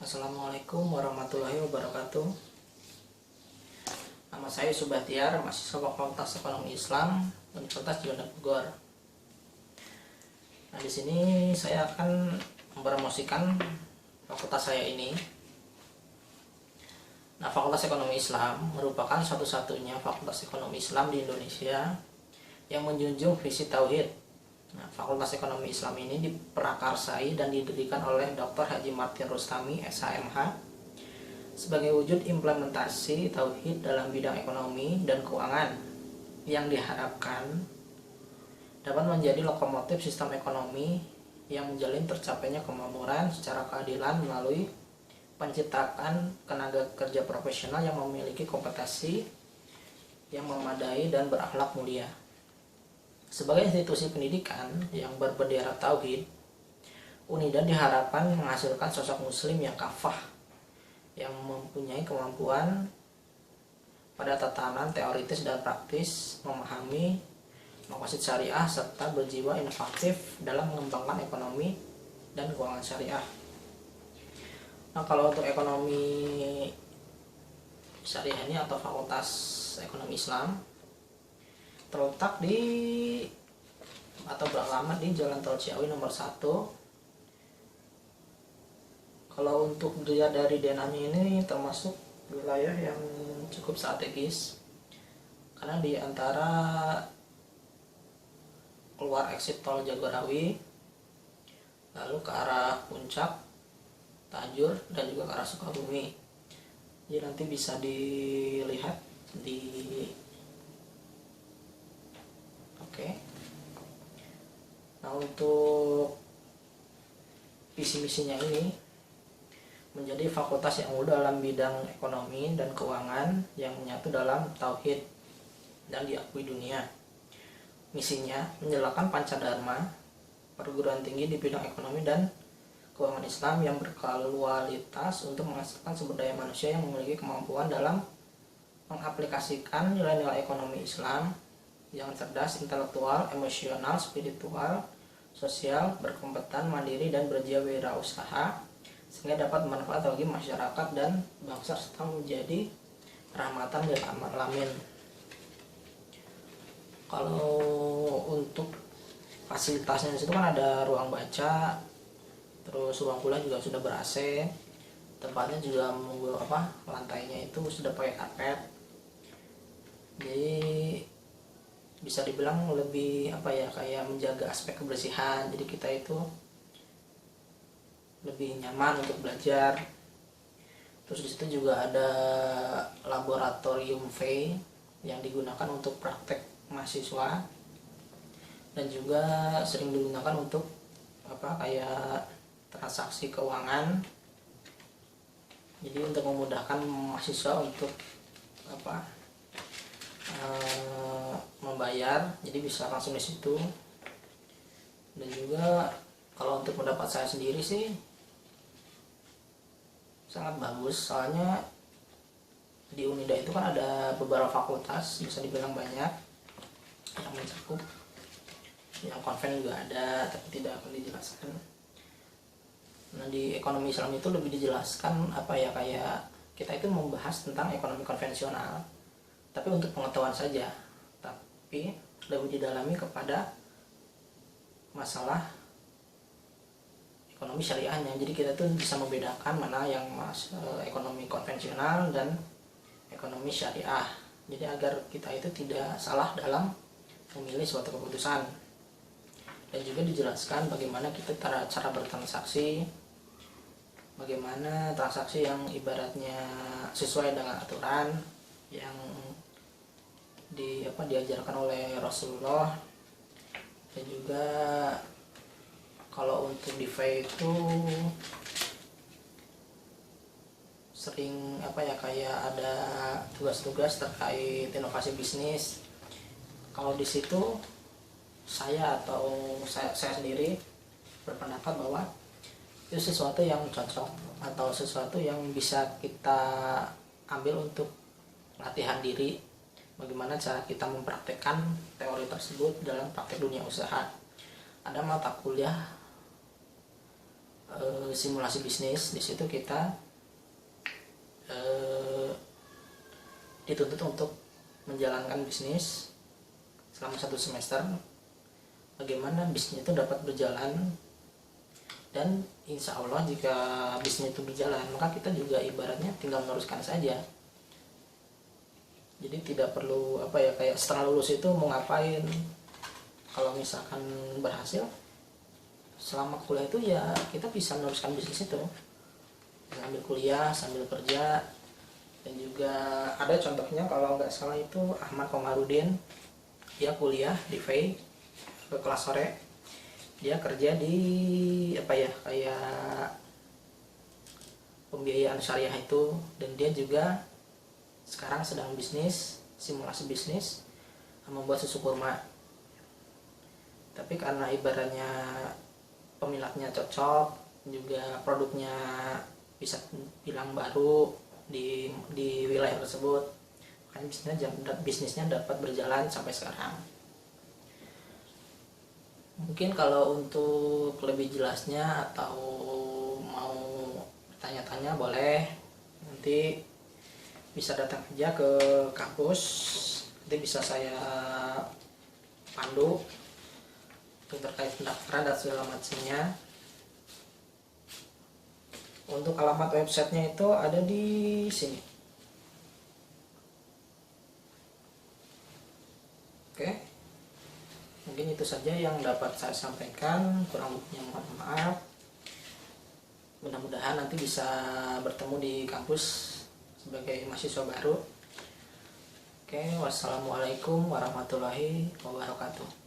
Assalamualaikum warahmatullahi wabarakatuh. Nama saya Subahtiar, mahasiswa Fakultas Ekonomi Islam Universitas Juanda Bogor. Nah, di sini saya akan mempromosikan fakultas saya ini. Nah, Fakultas Ekonomi Islam merupakan satu-satunya fakultas ekonomi Islam di Indonesia yang menjunjung visi tauhid. Nah, Fakultas Ekonomi Islam ini diprakarsai dan didirikan oleh Dr. Haji Martin Rustami, SHMH, sebagai wujud implementasi tauhid dalam bidang ekonomi dan keuangan yang diharapkan dapat menjadi lokomotif sistem ekonomi yang menjalin tercapainya kemakmuran secara keadilan melalui penciptaan tenaga kerja profesional yang memiliki kompetensi yang memadai dan berakhlak mulia. Sebagai institusi pendidikan yang berbendera tauhid, Unida diharapkan menghasilkan sosok muslim yang kafah, yang mempunyai kemampuan pada tatanan teoritis dan praktis, memahami maqasid syariah, serta berjiwa inovatif dalam mengembangkan ekonomi dan keuangan syariah. Nah, kalau untuk ekonomi syariah ini atau Fakultas Ekonomi Islam terletak di atau beralamat di Jalan Tol Ciawi nomor 1. Kalau untuk dilihat dari denahnya ini termasuk wilayah yang cukup strategis karena di antara keluar exit tol Jagorawi lalu ke arah Puncak, Tajur, dan juga ke arah Sukabumi. Jadi nanti bisa dilihat di Nah, untuk visi misinya ini menjadi fakultas yang unggul dalam bidang ekonomi dan keuangan yang menyatu dalam tauhid dan diakui dunia. Misinya menjalankan Pancadharma, perguruan tinggi di bidang ekonomi dan keuangan Islam yang berkualitas untuk menghasilkan sumber daya manusia yang memiliki kemampuan dalam mengaplikasikan nilai-nilai ekonomi Islam yang cerdas, intelektual, emosional, spiritual, sosial, berkompeten, mandiri, dan berwirausaha sehingga dapat bermanfaat bagi masyarakat dan bangsa serta menjadi rahmatan lil alamin. Kalau untuk fasilitasnya disitu kan ada ruang baca, terus ruang kuliah juga sudah ber-AC, tempatnya juga lantainya itu sudah pakai karpet. Jadi bisa dibilang lebih kayak menjaga aspek kebersihan, jadi kita itu lebih nyaman untuk belajar. Terus disitu juga ada laboratorium V yang digunakan untuk praktek mahasiswa dan juga sering digunakan untuk kayak transaksi keuangan. Jadi untuk memudahkan mahasiswa untuk membayar, jadi bisa langsung di situ. Dan juga kalau untuk pendapat saya sendiri sih sangat bagus, soalnya di Unida itu kan ada beberapa fakultas, bisa dibilang banyak yang mencakup, yang konven juga ada tapi tidak akan dijelaskan. Nah, di ekonomi Islam itu lebih dijelaskan kayak kita itu membahas tentang ekonomi konvensional tapi untuk pengetahuan saja, tapi lebih didalami kepada masalah ekonomi syariahnya. Jadi kita tuh bisa membedakan mana yang ekonomi konvensional dan ekonomi syariah, jadi agar kita itu tidak salah dalam memilih suatu keputusan. Dan juga dijelaskan bagaimana kita cara bertransaksi, bagaimana transaksi yang ibaratnya sesuai dengan aturan yang diajarkan oleh Rasulullah. Dan juga kalau untuk DeFi itu sering kayak ada tugas-tugas terkait inovasi bisnis. Kalau di situ saya sendiri berpendapat bahwa itu sesuatu yang cocok atau sesuatu yang bisa kita ambil untuk latihan diri, bagaimana cara kita mempraktekkan teori tersebut dalam praktek dunia usaha. Ada mata kuliah simulasi bisnis. Di situ kita dituntut untuk menjalankan bisnis selama 1 semester, bagaimana bisnis itu dapat berjalan, dan insya Allah jika bisnis itu berjalan maka kita juga ibaratnya tinggal meneruskan saja. Jadi tidak perlu kayak setelah lulus itu mau ngapain. Kalau misalkan berhasil selama kuliah itu ya kita bisa meneruskan bisnis itu sambil kuliah sambil kerja. Dan juga ada contohnya, kalau nggak salah itu Ahmad Komarudin, dia kuliah di VEI ke kelas sore, dia kerja di kayak pembiayaan syariah itu, dan dia juga sekarang sedang simulasi bisnis membuat susu kurma. Tapi karena ibaratnya pemiliknya cocok, juga produknya bisa bilang baru di wilayah tersebut, makanya bisnisnya dapat berjalan sampai sekarang. Mungkin kalau untuk lebih jelasnya atau mau tanya-tanya boleh, nanti bisa datang aja ke kampus, nanti bisa saya pandu untuk terkait pendaftaran dan segala macamnya. Untuk alamat websitenya itu ada di sini. Oke, mungkin itu saja yang dapat saya sampaikan, kurang lebihnya mohon maaf. Mudah-mudahan nanti bisa bertemu di kampus sebagai mahasiswa baru. Oke, wassalamualaikum warahmatullahi wabarakatuh.